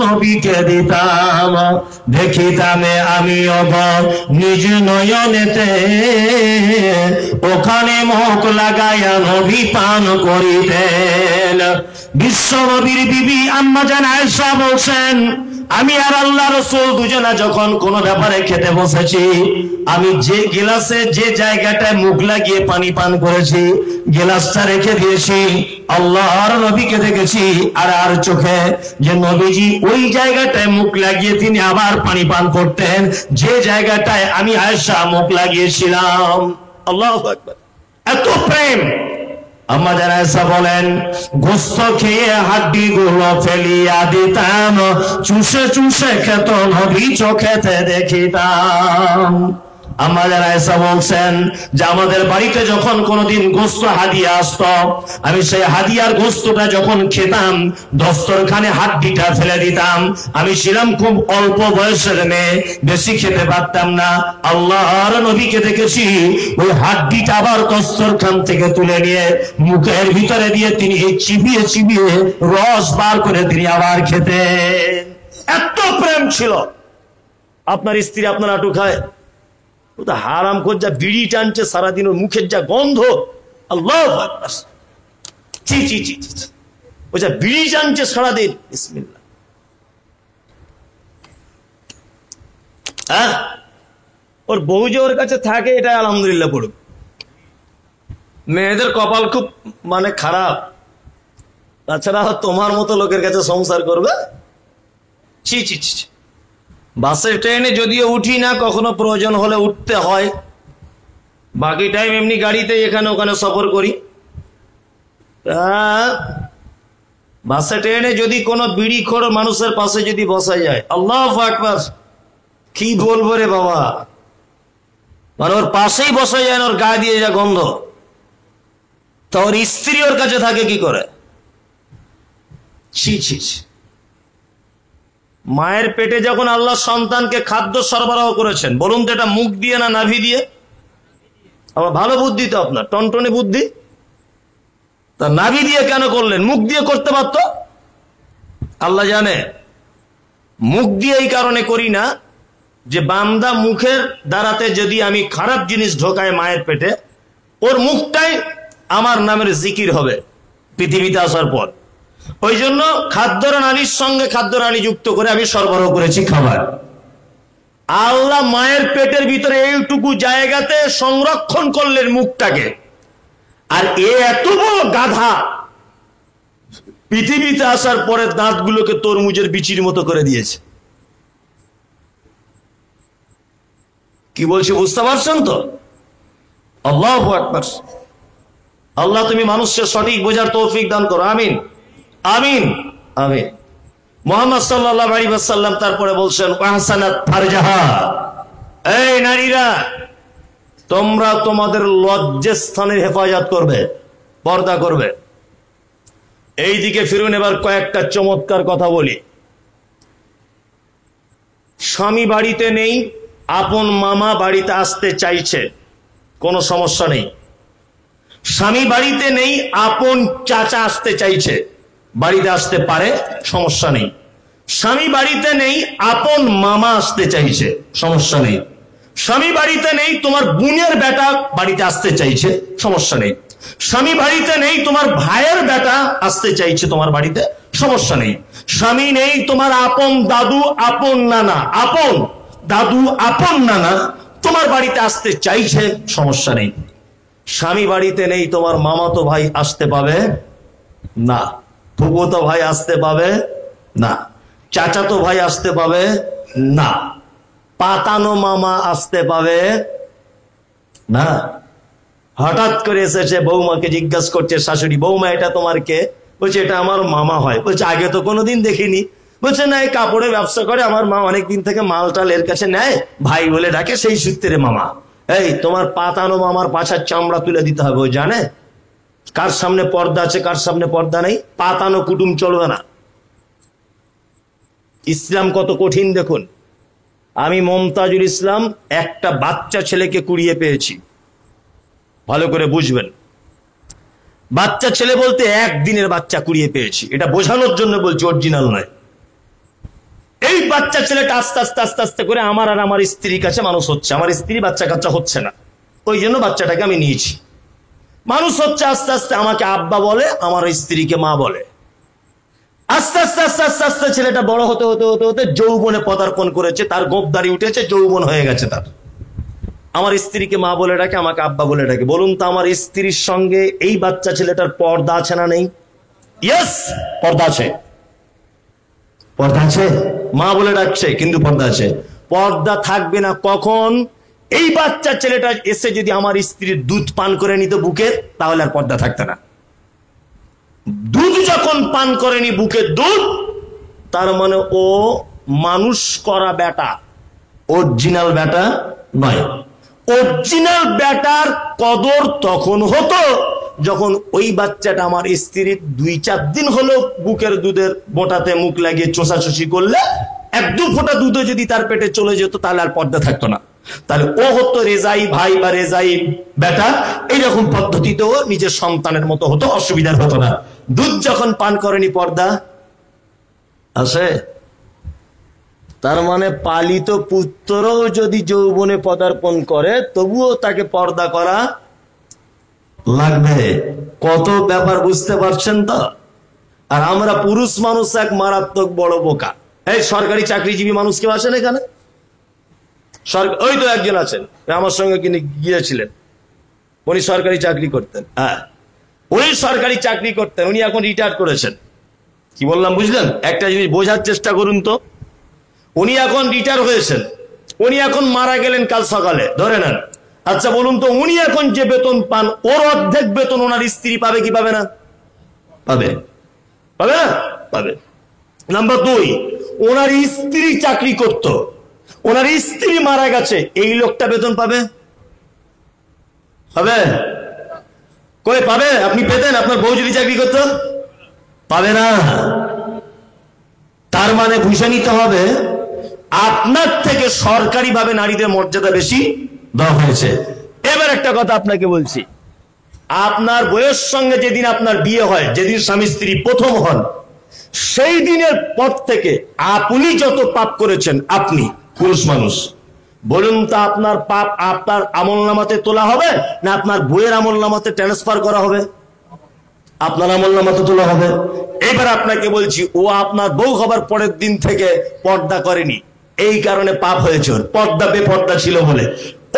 নবীকে দিতাম, দেখিতাম আমি নিজ নয়নেতে, ওখানে মুখ লাগাইয়া নবী পান করিতেন। বিশ্ব নবীর বিবি আম্মা জান আয়েশা বলছেন, আমি আর আল্লাহ রাসূল দুজনা যখন কোন ব্যাপারে খেতে বসেছি, আমি যে গিলাসে যে জায়গাটায় মুখ লাগিয়ে পানি পান করেছি, গিলাসটা রেখে দিয়েছি, আল্লাহর নবীকে দেখেছি আর চোখে যে নবীজি ওই জায়গাটায় মুখ লাগিয়ে তিনি আবার পানি পান করতেন যে জায়গাটায় আমি আয়েশা মুখ লাগিয়েছিলাম। আল্লাহু আকবার, এত প্রেম। আম্মা জান আয়েশা বলেন, গোশত খেয়ে হাড্ডি গুলো ফেলিয়া দিতাম, চুষে চুষে খেত নবী চোখেতে দেখিতাম। আম্মা জান আয়েশা বলছেন যে আমাদের বাড়িতে যখন কোনোদিন গোশত হাদিয়া আসতো, আমি সেই হাদিয়ার গোশতটা যখন খেতাম, দস্তরখানে হাড্ডিটা ফেলে দিতাম। আমি ছিলাম খুব অল্প বয়সের মেয়ে, বেশি খেতে পারতাম না। আল্লাহর নবীকে দেখেছি ওই হাড্ডিটা আবার দস্তরখান থেকে তুলে নিয়ে মুখের ভিতরে দিয়ে তিনি চিবিয়ে চিবিয়ে রস বার করে তিনি আবার খেতেন। এত প্রেম ছিল। আপনার স্ত্রী আপনার আটু খায়, ও তো হারাম করে যা বিড়ি টানছে সারাদিন, ওর মুখের যা গন্ধ, আল্লাহু আকবার, চি চি চি, ও যা বিড়ি টানছে সারাদিন, বিসমিল্লাহ। হ্যাঁ, ওর বউ যে ওর কাছে থাকে এটা আলহামদুলিল্লাহ পড়ুক। মেয়েদের কপাল খুব মানে খারাপ, তাছাড়া তোমার মতো লোকের কাছে সংসার করবে, ছি ছি ছি। বাসের ট্রেনে যদিও উঠি না, কখনো প্রয়োজন হলে উঠতে হয়, বাকি টাইম এমনি গাড়িতে এখানে ওখানে সফর করি। বাসে ট্রেনে যদি কোনো বিড়িখোর মানুষের পাশে যদি বসা যায়, আল্লাহু আকবার, কি বলবো রে বাবা, মানে ওর পাশেই বসা যায় না, ওর গায়ে দিয়ে যা গন্ধ। তা ওর স্ত্রী ওর কাছে থাকে কি করে, ছি ছি। মায়ের পেটে যখন আল্লাহ সন্তানকে খাদ্য সরবরাহ করেছেন, বলুন তো এটা মুখ দিয়ে না নাভি দিয়ে? আমার ভালো বুদ্ধি তো, আপনার টনটনে বুদ্ধি। তা নাভি দিয়ে কেন করলেন? মুখ দিয়ে করতে পারত, আল্লাহ জানে। মুখ দিয়ে এই কারণে করি না যে বান্দা মুখের দ্বারাতে যদি আমি খারাপ জিনিস ঢোকায় মায়ের পেটে, ওর মুখটাই আমার নামের জিকির হবে পৃথিবীতে আসার পর। ওই জন্য খাদ্য নালীর সঙ্গে খাদ্য নালী যুক্ত করে আমি সরবরাহ করেছি খাবার। আল্লাহ মায়ের পেটের ভিতরে এইটুকু জায়গাতে সংরক্ষণ করলেন মুখটাকে, আর এত বড় গাধা পৃথিবীতে আসার পরে দাঁতগুলোকে তরমুজের বিচির মতো করে দিয়েছে। কি বলছি বুঝতে পারছেন তো? আল্লাহু আকবার। আল্লাহ তুমি মানুষকে সঠিক বোঝার তৌফিক দান করো, আমিন আমিন আমিন। মুহাম্মদ সাল্লাল্লাহু আলাইহি ওয়াসাল্লাম তারপরে বলছেন, ওয়াহসানাত ফারজাহা, এই নারীরা তোমরা তোমাদের লজ্জাস্থানের হেফাজত করবে, পর্দা করবে। এই দিকে ফিরুন, এবার কয়েকটা চমৎকার কথা বলি। স্বামী বাড়িতে নেই, আপন মামা বাড়িতে আসতে চাইছে, কোনো সমস্যা নেই। স্বামী বাড়িতে নেই, আপন চাচা আসতে চাইছে, বাড়িতে আসতে পারে, সমস্যা নেই। স্বামী বাড়িতে নেই, আপন মামা আসতে চাইছে, সমস্যা নেই। স্বামী বাড়িতে নেই, তোমার বোনের বেটা বাড়িতে আসতে চাইছে, সমস্যা নেই। স্বামী বাড়িতে নেই, তোমার ভাইয়ের বেটা আসতে চাইছে তোমার বাড়িতে, সমস্যা নেই। স্বামী নেই, তোমার আপন দাদু আপন নানা, আপন দাদু আপন নানা তোমার বাড়িতে আসতে চাইছে, সমস্যা নেই। স্বামী বাড়িতে নেই, তোমার মামাতো ভাই আসতে পাবে না, ফুফুতো ভাই আসতে পাবে না, চাচাতো ভাই আসতে পাবে না, পাতানো মামা আসতে পাবে না। হঠাৎ করে এসেছে, বৌমাকে জিজ্ঞাসা করছে শাশুড়ি, বৌমা এটা তোমার কে? বলছে এটা আমার মামা হয়। বলছে আগে তো কোনোদিন দেখিনি। বলছে না, এই কাপড়ের ব্যবসা করে, আমার মা অনেকদিন থেকে মালটাল এর কাছে নেয়, ভাই বলে ডাকে, সেই সূত্রে মামা। এই তোমার পাতানো মামার পাছার চামড়া তুলে দিতে হবে। ও জানে কার সামনে পর্দা আছে, কার সামনে পর্দা নেই। পাতানো কুটুম চলবে না। ইসলাম কত কঠিন দেখুন। আমি মমতাজুল ইসলাম একটা বাচ্চা ছেলেকে কুড়িয়ে পেয়েছি, ভালো করে বুঝবেন। বাচ্চা ছেলে বলতে একদিনের বাচ্চা কুড়িয়ে পেয়েছি, এটা বোঝানোর জন্য বলছি, অরিজিনাল নয়। এই বাচ্চা ছেলেটা আস্তে আস্তে আস্তে আস্তে করে আমার আর আমার স্ত্রীর কাছে মানুষ হচ্ছে। আমার স্ত্রী বাচ্চা কাচ্চা হচ্ছে না, ওই জন্য বাচ্চাটাকে আমি নিয়েছি। মানুষ হচ্ছে আস্তে আস্তে, আমাকে আব্বা বলে, আমার স্ত্রীকে মা বলে। আস্তে আস্তে আস্তে আস্তে আস্তে ছেলেটা বড় হতে হতে হতে হতে যৌবনে পদার্পণ করেছে, তার গোপদারি উঠেছে, যৌবন হয়ে গেছে তার। আমার স্ত্রীকে মা বলে ডাকে, আমাকে আব্বা বলে ডাকে। বলুন তো আমার স্ত্রীর সঙ্গে এই বাচ্চা ছেলেটার পর্দা আছে না নেই? ইয়েস, পর্দা আছে। পর্দা আছে, মা বলে ডাকছে কিন্তু পর্দা আছে। পর্দা থাকবে না কখন? এই বাচ্চা ছেলেটা এসে যদি আমার স্ত্রীর দুধ পান করে নিত বুকের, তাহলে আর পর্দা থাকতো না। দুধ যখন পান করেনি, বুকের দুধ, তার মানে ও মানুষ করা বেটা, অরিজিনাল বেটা নয়। অরিজিনাল বেটার কদর তখন হতো যখন ওই বাচ্চাটা আমার স্ত্রীর 2-4 দিন হলো বুকের দুধের বোটাতে মুখ লাগিয়ে চোষাচুষি করলে 1-2 ফোঁটা দুধও যদি তার পেটে চলে যেত, তাহলে আর পর্দা থাকতো না। তাহলে ও হতো রেজাই ভাই বা রেজাই বেটা, এইরকম পদ্ধতিতেও নিজের সন্তানের মতো হতো, অসুবিধার হতো না। দুধ যখন পান করেনি, পর্দা আছে। তার মানে পালিত পুত্রও যদি যৌবনে পদার্পণ করে, তবুও তাকে পর্দা করা লাগবে। কত ব্যাপার বুঝতে পারছেন তো? আর আমরা পুরুষ মানুষ এক মারাত্মক বড় বোকা। এই সরকারি চাকরিজীবী মানুষ কেউ আসেন এখানে? ওই তো একজন আছেন, আমার সঙ্গে তিনি গিয়েছিলেন, উনি সরকারি চাকরি করতেন। হ্যাঁ, উনি সরকারি চাকরি করতেন, উনি এখন রিটায়ার করেছেন। কি বললাম বুঝলেন? একটা জিনিস বোঝার চেষ্টা করুন তো। উনি এখন রিটায়ার হয়েছেন, উনি এখন মারা গেলেন কাল সকালে, ধরে নেন। আচ্ছা বলুন তো, উনি এখন যে বেতন পান, ওর অর্ধেক বেতন ওনার স্ত্রী পাবে কি পাবে না? পাবে, পাবে না? পাবে। নাম্বার 2, ওনার স্ত্রী চাকরি করত, ওনার স্ত্রী মারা গেছে, এই লোকটা বেতন পাবে? পাবে? কই পাবে? আপনি পেতেন আপনার বউ যদি চাকরি করতো? পাবে না। তার মানে বুঝে নিতে হবে, আপনার থেকে সরকারি ভাবে নারীদের মর্যাদা বেশি দেওয়া হয়েছে। এবার একটা কথা আপনাকে বলছি, আপনার বয়স সঙ্গে যেদিন আপনার বিয়ে হয়, যেদিন স্বামী স্ত্রী প্রথম হন, সেই দিনের পর থেকে আপনি যত পাপ করেছেন, আপনি পুরুষ মানুষ, বলুন তো আপনার পাপ আপনার আমলনামাতে তোলা হবে না আপনার বইয়ের আমলনামাতে ট্রান্সফার করা হবে? আপনার আমলনামাতে তোলা হবে। এবার আপনাকে বলছি, ও আপনার বউ হবার পরের দিন থেকে পর্দা করেনি, এই কারণে পাপ হয়েছে ওর, পর্দা বেপর্দা ছিল বলে।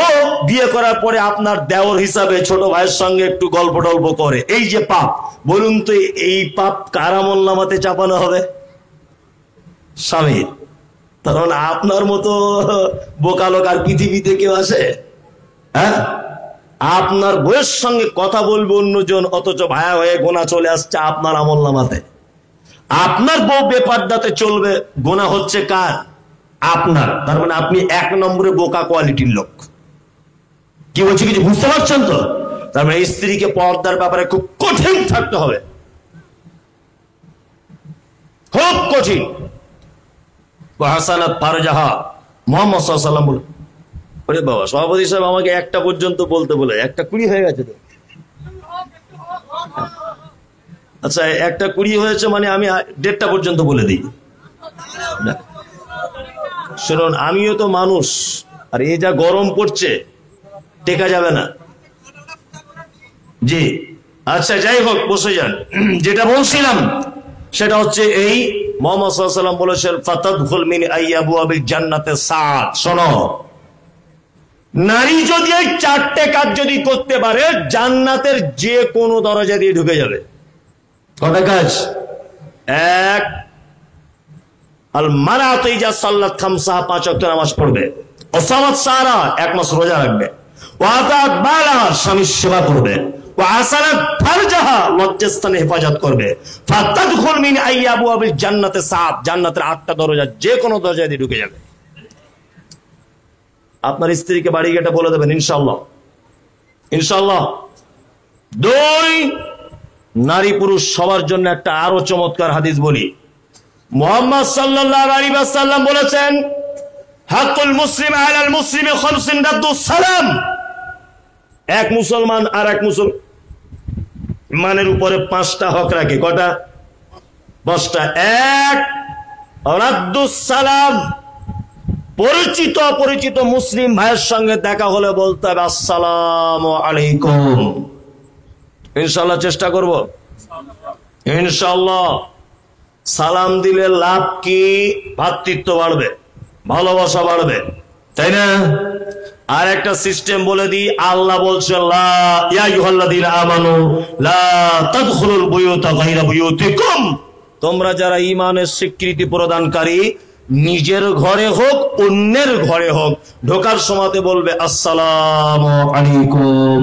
ও বিয়ে করার পরে আপনার দেওর হিসাবে ছোট ভাইয়ের সঙ্গে একটু গল্প টল্প করে, এই যে পাপ, বলুন তো এই পাপ কার আমলনামাতে চাপানো হবে? স্বামীর। কারণ আপনার মতো বোকা লোক আর পৃথিবীতে কেউ আছে? হ্যাঁ, আপনার বউয়ের সঙ্গে কথা বলবে অন্যজন, অথচ ভায়া হয়ে গোনা চলে আসছে আপনার আমলনামাতে। আপনার বউ বেপর্দাতে চলবে, গোনা হচ্ছে কার? আপনার। তার মানে আপনি 1 নম্বরে বোকা কোয়ালিটির লোক। কি বলছি কিছু বুঝতে পারছেন তো? তার মানে স্ত্রীকে পর্দার ব্যাপারে খুব কঠিন থাকতে হবে, খুব কঠিন। হাসানাত ফারজাহা, মুহাম্মদ সাল্লাল্লাহু আলাইহি ওয়াসাল্লাম বলে। ওরে বাবা, সভাপতি সাহেব আমাকে 1টা পর্যন্ত বলতে বলে, 1:20 হয়ে গেছে তো। আচ্ছা, 1:20 হয়েছে মানে আমি 1:30টা পর্যন্ত বলে দিই। শুনুন, আমিও তো মানুষ, আর এই যা গরম পড়ছে টেকা যাবে না। জি আচ্ছা, যাই হোক, বসে যান। যেটা বলছিলাম সেটা হচ্ছে এই, মুহাম্মদ সাল্লাল্লাহু আলাইহি ওয়াসাল্লাম বলেছেন, ফাতাদখুল মিন আইয়াবওয়াবিল জান্নাতে সাত। শোনো, নারী যদি এই 4টে কাজ যদি করতে পারে, জান্নাতের যে কোনো দরজা দিয়ে ঢুকে যাবে। কটা কাজ? 1, আল মারাতু ইজা সাল্লাত খামসাহা, 5 ওয়াক্ত নামাজ পড়বে। ওয়াসামাত সারা, 1 মাস রোজা রাখবে। ওয়াতাত বালাহা, স্বামীর সেবা করবে। ওয়াসানাত ফারজাহা, লজ্জাস্থানে হেফাজত করবে। ফাতাদখুল মিন আইয়াবওয়াবিল জান্নাতে সাত, জান্নাতের 8টা দরজা, যে কোনো দরজা দিয়ে ঢুকে যাবে। আপনার স্ত্রীকে বাড়ি গিয়ে বলে দেবেন ইনশাআল্লাহ, ইনশাআল্লাহ। 2, নারী পুরুষ সবার জন্য একটা আরো চমৎকার হাদিস বলি। মুহাম্মদ সাল্লাল্লাহু আলাইহি ওয়াসাল্লাম বলেছেন, হাক্কুল মুসলিম আলাল মুসলিমি খামসুন রাদ্দুস সালাম। এক মুসলমান আর এক মুসলমানের উপরে 5টা হক রাখে। কটা? 5টা। 1, রাদ্দুস সালাম, পরিচিত অপরিচিত মুসলিম ভাইয়ের সঙ্গে দেখা হলে বলতে হবে আসসালামু আলাইকুম। ইনশাআল্লাহ চেষ্টা করব, ইনশাআল্লাহ। সালাম দিলে লাভ কি? ভ্রাতৃত্ব বাড়বে, ভালোবাসা বাড়বে, তাই না? আর একটা সিস্টেম বলে দিই, আল্লাহ বলছে লা ইয়া আইয়ুহাল্লাযীনা আমানু লা তাদখুলুল বুয়ুতা গায়রা বুয়ুতিকুম, তোমরা যারা ঈমানের স্বীকৃতি প্রদানকারী, নিজের ঘরে হোক অন্যের ঘরে হোক, ঢোকার সময়তে বলবে আসসালামু আলাইকুম।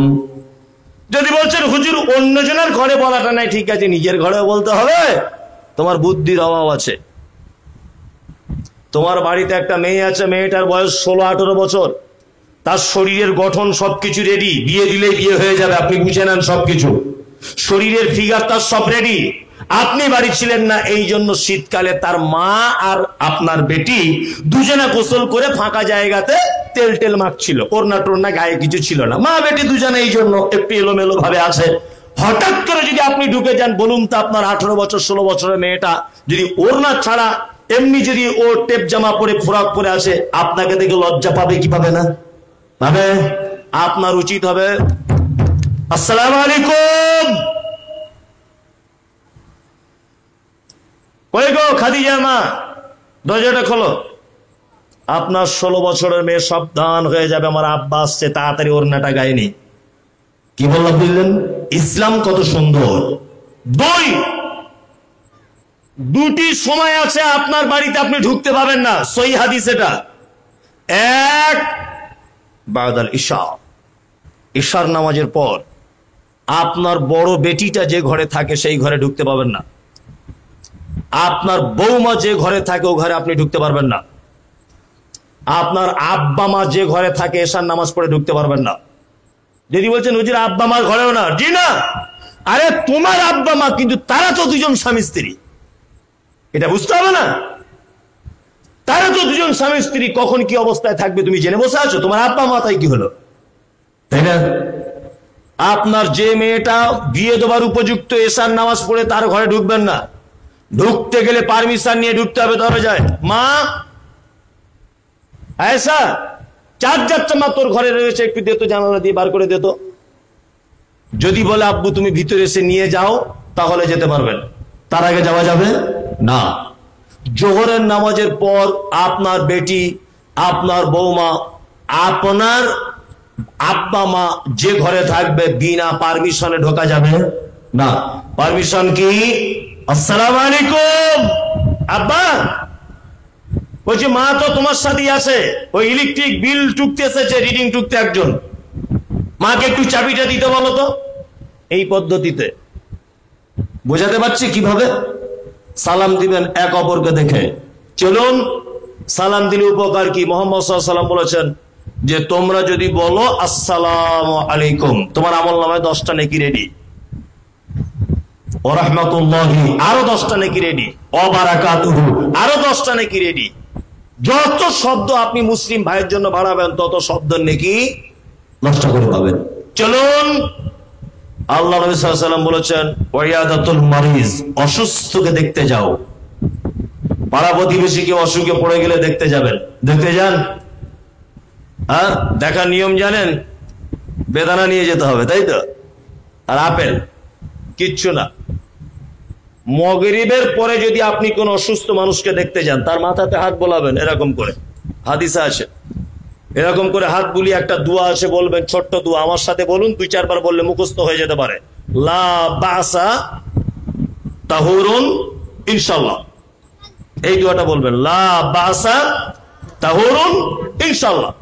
যদি বলছেন হুজুর অন্যজনের ঘরে বলাটা নাই, ঠিক আছে, নিজের ঘরে বলতে হবে, তোমার বুদ্ধির অভাব আছে। তোমার বাড়িতে একটা মেয়ে আছে, মেয়েটার বয়স 16-18 বছর, তার শরীরের গঠন সবকিছু রেডি, বিয়ে দিলেই বিয়ে হয়ে যাবে, আপনি বুঝে নেন সবকিছু, শরীরের ফিগার তার সব রেডি, আপনি বাড়ি ছিলেন না, এই জন্য শীতকালে তার মা আর আপনার বেটি দুজনে গোসল করে ফাঁকা জায়গাতে তেল টেল মাখছিল, ওড়না টোড়না গায়ে কিছু ছিল না, মা বেটি দুজনে এই জন্য একটু এলোমেলো ভাবে আছে। হঠাৎ করে যদি আপনি ঢুকে যান, বলুন তো আপনার 18 বছর 16 বছরের মেয়েটা যদি ওড়না ছাড়া এমনি যদি ও টেপ জামা পরে ফ্রক পরে আসে, আপনাকে দেখে লজ্জা পাবে কি পাবে না? পাবে। আপনার উচিত হবে আসসালামু আলাইকুম। কই গো খাদিজা মা, দরজাটা খোলো। আপনার 16 বছরের মেয়ে সাবধান হয়ে যাবে, আমার আব্বা আসছে, তাড়াতাড়ি ওড়নাটা গায়ে নি। কি বললাম বুঝলেন? ইসলাম কত সুন্দর। দুটি সময় আছে আপনার বাড়িতে আপনি ঢুকতে পাবেন না, সহি হাদিস এটা। এক, বাদাল ইশা, ইশার নামাজের পর আপনার বড় বেটিটা যে ঘরে থাকে সেই ঘরে ঢুকতে পাবেন না, আপনার বৌমা যে ঘরে থাকে ও ঘরে আপনি ঢুকতে পারবেন না, আপনার আব্বা মা যে ঘরে থাকে এশার নামাজ পড়ে ঢুকতে পারবেন না। যদি বলছেন হুজুর আব্বা মার ঘরেও না, জি না, আরে তোমার আব্বা মা, কিন্তু তারা তো দুজন স্বামী স্ত্রী, এটা বুঝতে হবে না? তারা তো দুজন স্বামী স্ত্রী, কখন কি অবস্থায় থাকবে তুমি জেনে বসে আছো? তোমার আব্বা মা, তাই কি হলো, তাই না? আপনার যে মেয়েটা বিয়ে দেওয়ার উপযুক্ত এশার নামাজ পড়ে তার ঘরে ঢুকবেন না, ঢুকতে গেলে পারমিশন নিয়ে ঢুকতে হবে দরজায়। মা আয়েশা, চার্জার চামা তোর ঘরে রয়েছে, একটু দে তো, জানালা দিয়ে বার করে দে তো। যদি বলে আব্বু তুমি ভিতরে এসে নিয়ে যাও, তাহলে যেতে পারবেন, তার আগে যাওয়া যাবে না। জোহরের নামাজের পর আপনার বেটি, আপনার বৌমা, আপনার আব্বা মা যে ঘরে থাকবে, বিনা পারমিশনে ঢোকা যাবে না। পারমিশন কি? আসসালামু আলাইকুম। আব্বা বলছি মা তো তোমার সাথেই আছে, ওই ইলেকট্রিক বিল টুকতে এসেছে, রিডিং টুকতে একজন, মাকে একটু চাবিটা দিতে বলো তো। এই পদ্ধতিতে বোঝাতে পারছি কিভাবে সালাম দিবেন এক অপরকে দেখে। চলুন, সালাম দিলে উপকার কি? মুহাম্মদ সাল্লাল্লাহু আলাইহি ওয়াসাল্লাম বলেছেন যে তোমরা যদি বলো আসসালামু আলাইকুম, তোমার আমলনামায় 10টা নেকি রেডি, ওয়া রাহমাতুল্লাহি আরো 10টা নেকি রেডি, ওয়া বারাকাতুহু আরো 10টা নেকি রেডি। যত শব্দ আপনি মুসলিম ভাইয়ের জন্য বাড়াবেন, তত শব্দ নেকি নষ্ট করে পাবেন। চলুন, আল্লাহ নবী সাল্লাল্লাহু আলাইহি ওয়াসাল্লাম বলেছেন ওয়াইয়াদাতুল মারিজ, অসুস্থকে দেখতে যাও। পাড়া প্রতিবেশীকে অসুখে পড়ে গেলে দেখতে যাবেন, দেখতে যান। হ্যাঁ, দেখার নিয়ম জানেন? বেদানা নিয়ে যেতে হবে, তাই তো, আর আপেল, কিচ্ছু না। মাগরিবের পরে যদি আপনি কোন অসুস্থ মানুষকে দেখতে যান, তার মাথাতে হাত বোলাবেন এরকম করে, হাদিসে আছে, এরকম করে হাত বুলিয়ে একটা দোয়া আছে, বলবেন, ছোট্ট দোয়া, আমার সাথে বলুন, 2-4 বার বললে মুখস্থ হয়ে যেতে পারে। লা বাসা তাহুরুন ইনশাআল্লাহ, এই দোয়াটা বলবেন, লা বাসা তাহুরুন ইনশাআল্লাহ।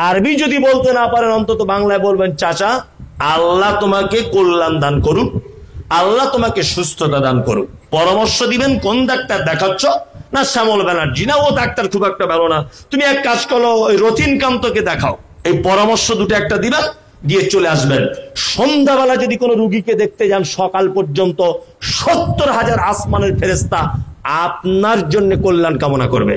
আরবি যদি বলতে না পারেন, অন্তত বাংলায় বলবেন, চাচা আল্লাহ তোমাকে কল্যাণ দান করুক, আল্লাহ তোমাকে সুস্থতা দান করুক। পরামর্শ দিবেন কোন ডাক্তার দেখাচ্ছ, না শ্যামল ব্যানার্জি, না ও ডাক্তার খুব একটা ভালো না, তুমি এক কাজ করো ওই রতিনকান্তকে দেখাও। এই পরামর্শ দুটো একটা দিবেন, দিয়ে চলে আসবেন। সন্ধ্যাবেলা যদি কোনো রুগীকে দেখতে যান, সকাল পর্যন্ত 70,000 আসমানের ফেরেশতা আপনার জন্য কল্যাণ কামনা করবে।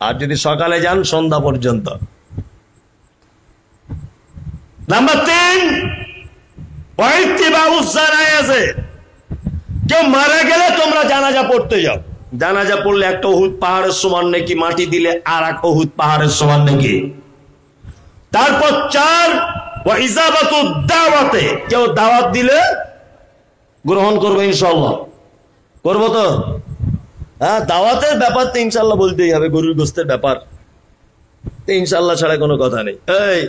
আর যদি সকালে যান, সন্ধ্যা পর্যন্ত। নাম্বার 3, কেউ মারা গেলে তোমরা জানাজা পড়তে যাও, জানাজা পড়লে একটা উহুদ পাহাড়ের সমান নাকি, মাটি দিলে আর এক উহুদ পাহাড়ের সমান নাকি। তারপর 4 ওয়া ইজাবাতুদ দাওয়াতে, কেউ দাওয়াত দিলে গ্রহণ করবে ইনশাআল্লাহ। করবো তো? হ্যাঁ, দাওয়াতের ব্যাপার তো ইনশাআল্লাহ বলতেই হবে, গরুর গোশতের ব্যাপার ইনশাআল্লাহ ছাড়া কোনো কথা নেই। এই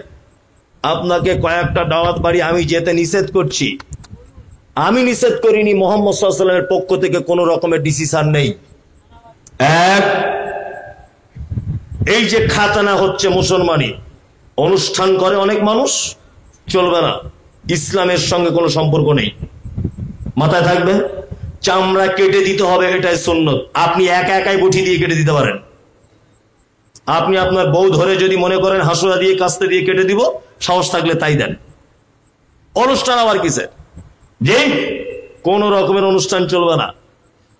আপনাকে কয়েকটা দাওয়াত বাড়ি আমি যেতে নিষেধ করছি, আমি নিষেধ করিনি, মুহাম্মদ সাল্লাল্লাহু আলাইহি ওয়াসাল্লামের পক্ষ থেকে কোনো রকমের ডিসিশন নেই। এক, এই যে খাতানা হচ্ছে মুসলমানি অনুষ্ঠান করে অনেক মানুষ, চলবে না, ইসলামের সঙ্গে কোনো সম্পর্ক নেই, মাথায় থাকবে। চামড়া কেটে দিতে হবে, এটাই সুন্নত। আপনি একা একাই বটি দিয়ে কেটে দিতে পারেন। আপনি আপনার বউ ধরে যদি মনে করেন হাসুয়া দিয়ে কাস্তে দিয়ে কেটে দিব, সাহস থাকলে তাই দেন। অনুষ্ঠান আবার কিসে? যে কোন রকমের অনুষ্ঠান চলবে না।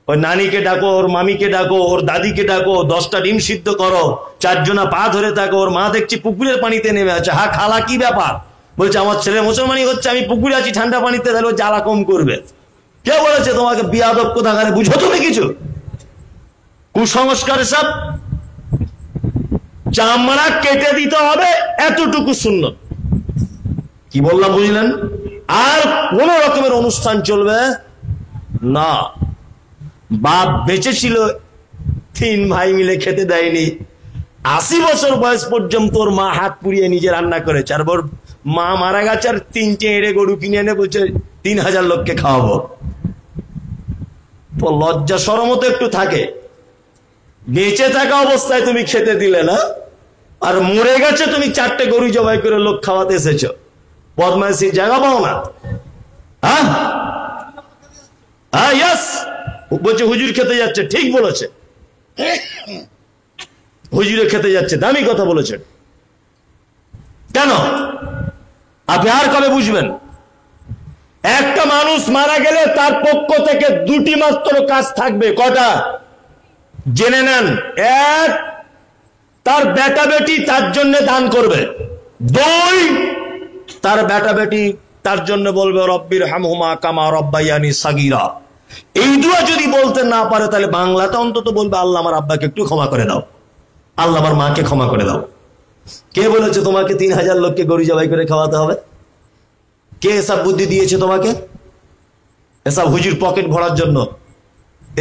ওই নানিকে ডাকো, ওর মামিকে ডাকো, ওর দাদিকে ডাকো, 10টা ডিম সিদ্ধ করো, 4 জনা পা ধরে থাকো। ওর মা দেখছি পুকুরের পানিতে নেমে আছে। হ্যাঁ খালা, কি ব্যাপার? বলছে আমার ছেলে মুসলমানি হচ্ছে, আমি পুকুরে আছি ঠান্ডা পানিতে, তাহলে জ্বালা কম করবে। কে বলেছে তোমাকে? বিয়াদব কোথাকারে, বুঝো তুমি কিছু? কুসংস্কার সব। চামড়া কেটে দিতে হবে, এতটুকু সুন্নত। কি বললাম বুঝলেন? আর কোন রকমের অনুষ্ঠান চলবে না। বাপ বেঁচে ছিল, 3 ভাই মিলে খেতে দেয়নি। 80 বছর বয়স পর্যন্ত ওর মা হাত পুড়িয়ে নিজে রান্না করেছে। আর ওর মা মারা গেছে, আর 3টে এড়ে গরু কিনে এনে বলছে 3000 লোককে খাওয়াবো। তো লজ্জা শরমও তো একটু থাকে। বেঁচে থাকা অবস্থায় তুমি খেতে দিলে না, আর মরে গেছে তুমি 4টে গরু জবাই করে লোক খাওয়াতে এসেছো। বদমাইশি জায়গা পাও না? হ্যাঁ হ্যাঁ, ইয়েস। বলছে হুজুর খেতে যাচ্ছে, ঠিক বলেছে, হুজুরে খেতে যাচ্ছে, দামি কথা বলেছেন। কেন? আপনি আর কবে বুঝবেন? একটা মানুষ মারা গেলে তার পক্ষ থেকে 2টি মাত্র কাজ থাকবে। কটা? জেনে নেন। 1, তার বেটা বেটি তার জন্য দান করবে। 2, তার বেটা বেটি তার জন্য বলবে রব্বির হামহুমা কামা রব্বায়ানি সাগীরা। এই দুয়া যদি বলতে না পারে, তাহলে বাংলাতে অন্তত বলবে আল্লাহ আমার আব্বাকে একটু ক্ষমা করে দাও, আল্লাহ আমার মাকে ক্ষমা করে দাও। কে বলেছে তোমাকে 3000 লোককে গরু জবাই করে খাওয়াতে হবে? কে এসব বুদ্ধি দিয়েছে তোমাকে? এসব হুজুর পকেট ভরার জন্য,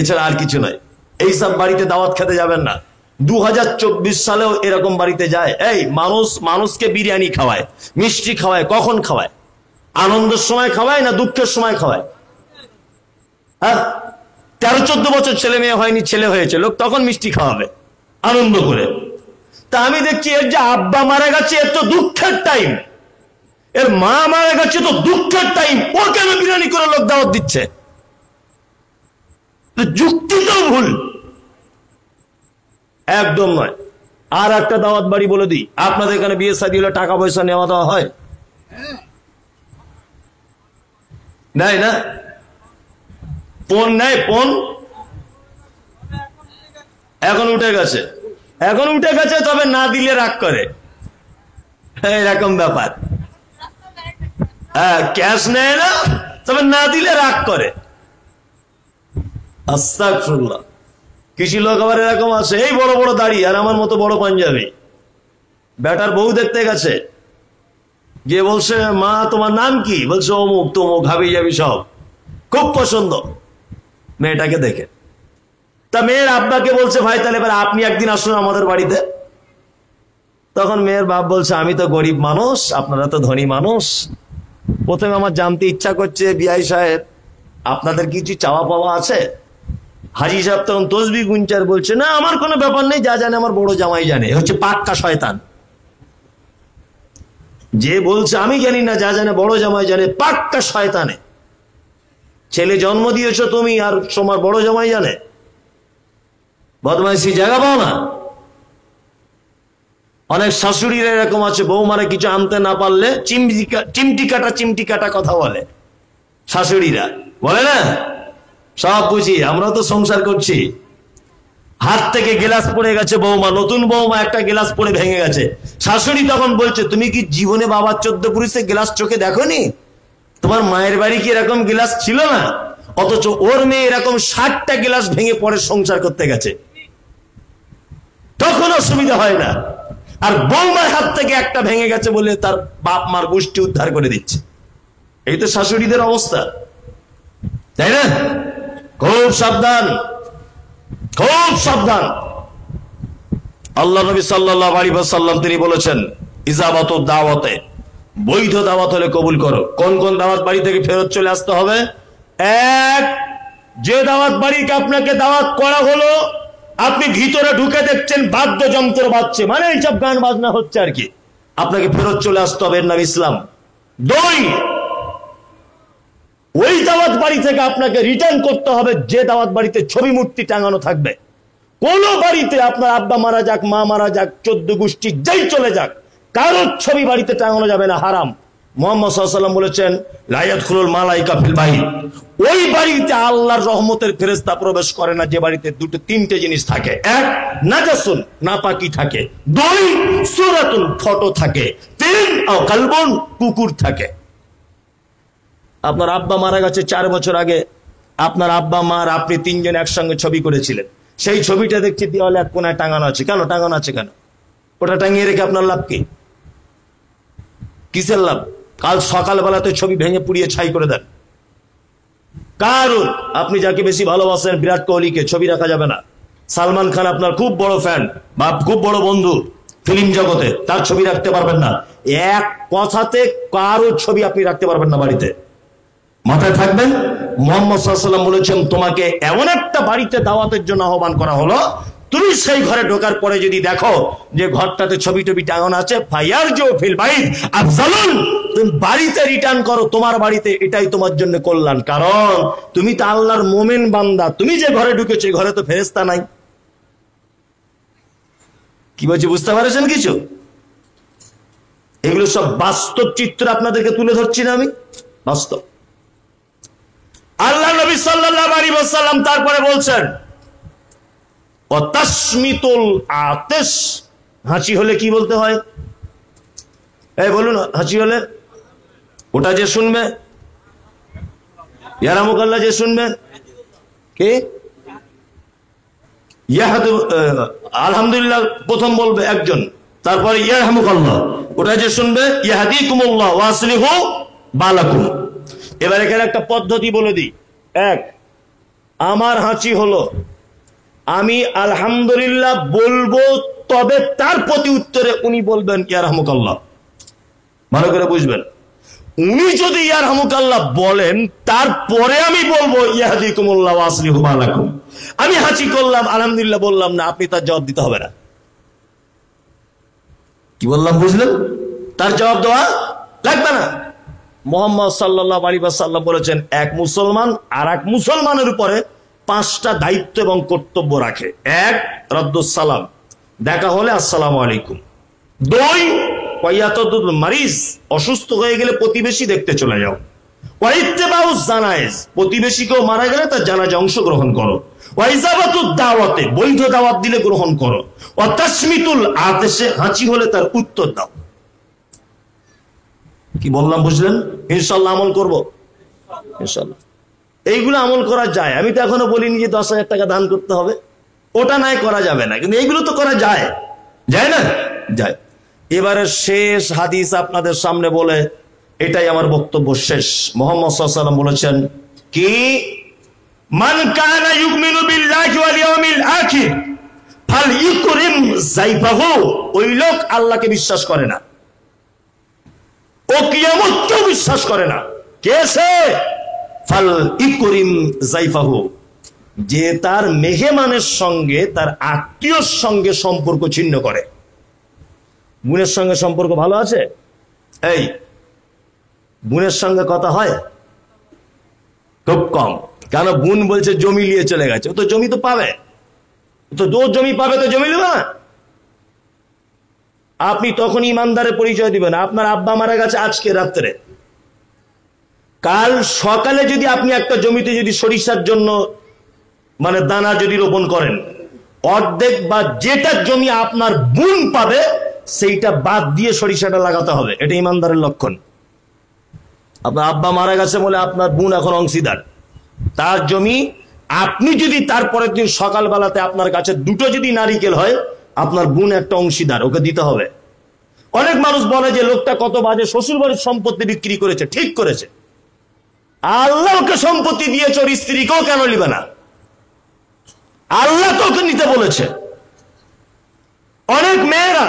এছাড়া আর কিছু নয়। এইসব বাড়িতে দাওয়াত খেতে যাবেন না। 2024 সালেও এরকম বাড়িতে যায়। এই মানুষকে বিরিয়ানি খাওয়ায়, মিষ্টি খাওয়ায়, কখন খাওয়ায়? আনন্দের সময় খাওয়ায় না দুঃখের সময় খাওয়ায়? হ্যাঁ, 13-14 বছর ছেলে মেয়ে হয়নি, ছেলে হয়েছে, লোক তখন মিষ্টি খাওয়াবে আনন্দ করে। তা আমি দেখছি এর যে আব্বা মারা গেছে, এর তো দুঃখের টাইম, এর মা মারা গেছে তো দুঃখের টাইম, ও কেন বিরিয়ানি করে লোক দাওয়াত দিচ্ছে? যুক্তি তো ভুল, একদম নয়। আর একটা দাওয়াত বাড়ি বলে দিই, আপনাদের এখানে বিয়ে শাদী হলে টাকা পয়সা নেওয়া দেওয়া হয়? নেয় না? পণ নেয়, পণ এখন উঠে গেছে, এখন উঠে গেছে, তবে না দিলে রাগ করে, এরকম ব্যাপার। হ্যাঁ, ক্যাশ নেয় না, তবে না দিলে রাগ করে। আস্তাগফিরুল্লাহ। কিছু লোক আবার এরকম আছে, এই বড় বড় দাড়ি আর আমার মতো বড় পাঞ্জাবি, বেটার বউ দেখতে গেছে, যে বলছে মা তোমার নাম কি? বলছে অমুক তমুক, হাবি যাবি সব, খুব পছন্দ মেয়েটাকে দেখে। তা মেয়ের আব্বাকে বলছে ভাই তাহলে এবার আপনি একদিন আসুন আমাদের বাড়িতে। তখন মেয়ের বাপ বলছে আমি তো গরিব মানুষ, আপনারা তো ধনী মানুষ। প্রথমে আমার জানতে ইচ্ছা করছে বিআই সাহেব আপনাদের কিছু চাওয়া পাওয়া আছে? হাজি সাহেব তখন তসবি গুনচার বলছে না আমার কোনো ব্যাপার নেই, যা জানে আমার বড় জামাই জানে। হচ্ছে পাক্কা শয়তান। যে বলছে আমি জানি না, যা জানে বড় জামাই জানে, পাক্কা শয়তানে। ছেলে জন্ম দিয়েছো তুমি, আর তোমার বড় জামাই জানে? বদমাইশি জায়গা পাও না। অনেক শাশুড়িরা এরকম আছে, বৌমারা কিছু আনতে না পারলে চিমটি কাটা কথা বলে। শাশুড়িরা বলে না, সব বুঝি, আমরা তো সংসার করছি। হাত থেকে গ্লাস পড়ে গেছে, বৌমা, নতুন বৌমা, একটা গ্লাস পড়ে ভেঙে গেছে। শাশুড়ি তখন বলছে তুমি কি জীবনে বাবার 14 পুরুষে গ্লাস চোখে দেখোনি? তোমার মায়ের বাড়ি কি এরকম গ্লাস ছিল না? অথচ ওর মেয়ে এরকম 60টা গ্লাস ভেঙে পরে সংসার করতে গেছে, তখন অসুবিধা হয় না। আর বৌমার হাত থেকে একটা ভেঙে গেছে বলে তার বাপ মার গোষ্ঠী উদ্ধার করে দিচ্ছে। এই তো শাশুড়িদের অবস্থা, তাই না? খুব সাবধান, খুব সাবধান। আল্লাহ নবী সাল্লাল্লাহু আলাইহি ওয়াসাল্লাম তিনি বলেছেন, ইজাবাতুদ দাওয়াতে, বৈধ দাওয়াত হলে কবুল করো। কোন কোন দাওয়াত বাড়ি থেকে ফেরত চলে আসতে হবে? এক, যে দাওয়াত বাড়িকে আপনাকে দাওয়াত করা হলো, আপনি ভিতরে ঢুকে দেখছেন বাদ্যযন্ত্র বাজছে, মানে এইসব গান বাজনা হচ্ছে আর কি, আপনাকে ফেরত চলে আসতে হবে, এর নাম ইসলাম। দুই, ওই দাওয়াত বাড়ি থেকে আপনাকে রিটার্ন করতে হবে যে দাওয়াত বাড়িতে ছবি মূর্তি টাঙানো থাকবে। কোন বাড়িতে আপনার আব্বা মারা যাক, মা মারা যাক, 14 গোষ্ঠী যেই চলে যাক, কারোর ছবি বাড়িতে টাঙানো যাবে না, হারাম। মুহাম্মদ সাল্লাল্লাহু আলাইহি ওয়াসাল্লাম বলেছেন, লা ইয়াদখুলুল মালায়েকা ফিল বাইত, ওই বাড়িতে আল্লাহর রহমতের ফেরেশতা প্রবেশ করে না যে বাড়িতে তিনটে জিনিস থাকে। এক, নাজাসুন, নাপাকি থাকে। দুই, সূরাতুন, ফটো থাকে। তিন, আও কালবুন, কুকুর থাকে। আপনার আব্বা মারা গেছে 4 বছর আগে, আপনার আব্বা মার আপনি 3 জন একসঙ্গে ছবি করেছিলেন, সেই ছবিটা দেখছি দেওয়ালে এক কোনায় টাঙানো আছে। কেন টাঙানো আছে? কেন ওটা টাঙিয়ে রেখে আপনার লাভ কি? কিসের লাভ? কাল সকালবেলাতে ছবি ভেঙে পুড়িয়ে ছাই করে দেন। কারণ আপনি যাকে বেশি ভালোবাসেন, বিরাট কোহলিকে, ছবি রাখা যাবে না। সালমান খান আপনার খুব বড় ফ্যান বা খুব বড় বন্ধু ফিল্ম জগতে, তার ছবি রাখতে পারবেন না। এক কথাতে কারো ছবি আপনি রাখতে পারবেন না বাড়িতে, মাথায় থাকবেন। মুহাম্মদ সাল্লাল্লাহু আলাইহি ওয়াসাল্লাম বলেছেন, তোমাকে এমন একটা বাড়িতে দাওয়াতের জন্য আহ্বান করা হলো, তুমি সেই ঘরে ঢোকার পরে যদি দেখো যে ঘরটাতে ছবি টবি টাঙানো আছে, ফায়ারজু ফিল বাইত আফজালুন, তুমি বাড়িতে রিটার্ন করো, তোমার বাড়িতে এটাই তোমার জন্য কল্যাণ। কারণ তুমি তো আল্লাহর মুমিন বান্দা, তুমি যে ঘরে ঢুকেছো ঘরে তো ফেরেশতা নাই। কি বলছি বুঝতে পারছেন কিছু? এগুলো সব বাস্তব চিত্র আপনাদেরকে তুলে ধরছি না আমি, বাস্তব। আল্লাহ নবী সাল্লাল্লাহু আলাইহি ওয়াসাল্লাম তারপরে বলছেন, ও তাসমিতুল আতিশ, হাঁচি হলে কি বলতে হয়? এই বলুন, হাঁচি হলে ওটা যে শুনবে, ইয়ারহামুকাল্লাহ যে শুনবে, কে ইয়াহাদু, আলহামদুলিল্লাহ প্রথম বলবে একজন, তারপরে ইয়ারহামুকাল্লাহ, ওটা যে শুনবে ইয়াহদিকুমুল্লাহ ওয়া আসলিহু বালাকুম। এবার এখানে একটা পদ্ধতি বলে দিই। এক, আমার হাঁচি হলো, আমি আলহামদুলিল্লাহ বলবো, তবে তার প্রতি উত্তরে উনি বলবেন ইয়ারহামুকাল্লাহ। ভালো করে বুঝবেন, উনি যদি ইয়ারহামুকাল্লাহ বলেন, তারপরে আমি বলবো ইয়াহদিকুমুল্লাহ ওয়া আসলিহু বালাকুম। আমি হাঁচি করলাম, আলহামদুলিল্লাহ বললাম না, আপনি তার জবাব দিতে হবে না। কি বললাম বুঝলেন? তার জবাব দেওয়া লাগবে না। মুহাম্মদ সাল্লাল্লাহু আলাইহি ওয়াসাল্লাম বলেছেন, এক মুসলমান আর এক মুসলমানের উপরে 5টা দায়িত্ব এবং কর্তব্য রাখে। এক, রদ্দুস সালাম, দেখা হলে আসসালামু আলাইকুম। দুই, ওয়াইয়াতুল মারিজ, অসুস্থ হয়ে গেলে প্রতিবেশী দেখতে চলে যাও। ওয়াইত্তিবাউজ জানায়েজ, প্রতিবেশী কেউ মারা গেলে তার জানাজা অংশগ্রহণ করো। ওয়াইজাবাতুদ দাওয়াতে, বৈধ দাওয়াত দিলে গ্রহণ করো। ওয়া তাসমিতুল আতিশে, হাঁচি হলে তার উত্তর দাও। কি বললাম বুঝলেন? ইনশাআল্লাহ আমল করব, ইনশাআল্লাহ। এইগুলো আমল করা যায়। আমি তো এখনো বলিনি যে 10,000 টাকা দান করতে হবে, ওটা নাই করা যাবে না, কিন্তু এইগুলো তো করা যায়, যায় না? যায়। এবারে শেষ হাদিস আপনাদের সামনে বলে এটাই আমার বক্তব্য শেষ। মুহাম্মদ সাল্লাল্লাহু আলাইহি ওয়াসাল্লাম বলেছেন কি, মান কানা ইউমিনু বিল্লাহি ওয়াল ইয়াউমিল আখির ফালইকরিম যাইফাহু, ওই লোক আল্লাহকে বিশ্বাস করে না, ও কিয়ামতকেও বিশ্বাস করে না। কে সে? ফালইকরিম যাইফাহু, যে তার মেহমানের সঙ্গে, তার আত্মীয়র সঙ্গে সম্পর্ক ছিন্ন করে। বোনের সঙ্গে সম্পর্ক ভালো আছে? এই বোনের সঙ্গে কথা হয় খুব কম। কেন? বোন বলছে জমি নিয়ে চলে গেছে, ও তো জমি তো পাবে, তো জমি পাবে, তো জমি নেবে না। আপনি তখন ইমানদারের পরিচয় দিবেন। আপনার আব্বা মারা গেছে আজকে রাত্রে, কাল সকালে যদি আপনি একটা জমিতে যদি সরিষার জন্য মানে দানা যদি রোপণ করেন, অর্ধেক বা যেটা জমি আপনার বোন পাবে সেইটা বাদ দিয়ে সরিষাটা লাগাতে হবে। এটা ইমানদারের লক্ষণ। আপনার আব্বা মারা গেছে বলে আপনার বোন এখন অংশীদার, তার জমি, আপনি যদি তারপরের দিন সকালবেলাতে আপনার কাছে দুটো যদি নারিকেল হয়, আপনার বোন একটা অংশীদার, ওকে দিতে হবে। অনেক মানুষ বলে যে লোকটা কত বাজে, শ্বশুর বাড়ির সম্পত্তি বিক্রি করেছে, ঠিক করেছে। আল্লাহ ওকে সম্পত্তি দিয়েছে, ওর স্ত্রীকেও কেন নিবে না? আল্লাহ তো ওকে নিতে বলেছে। অনেক মেয়েরা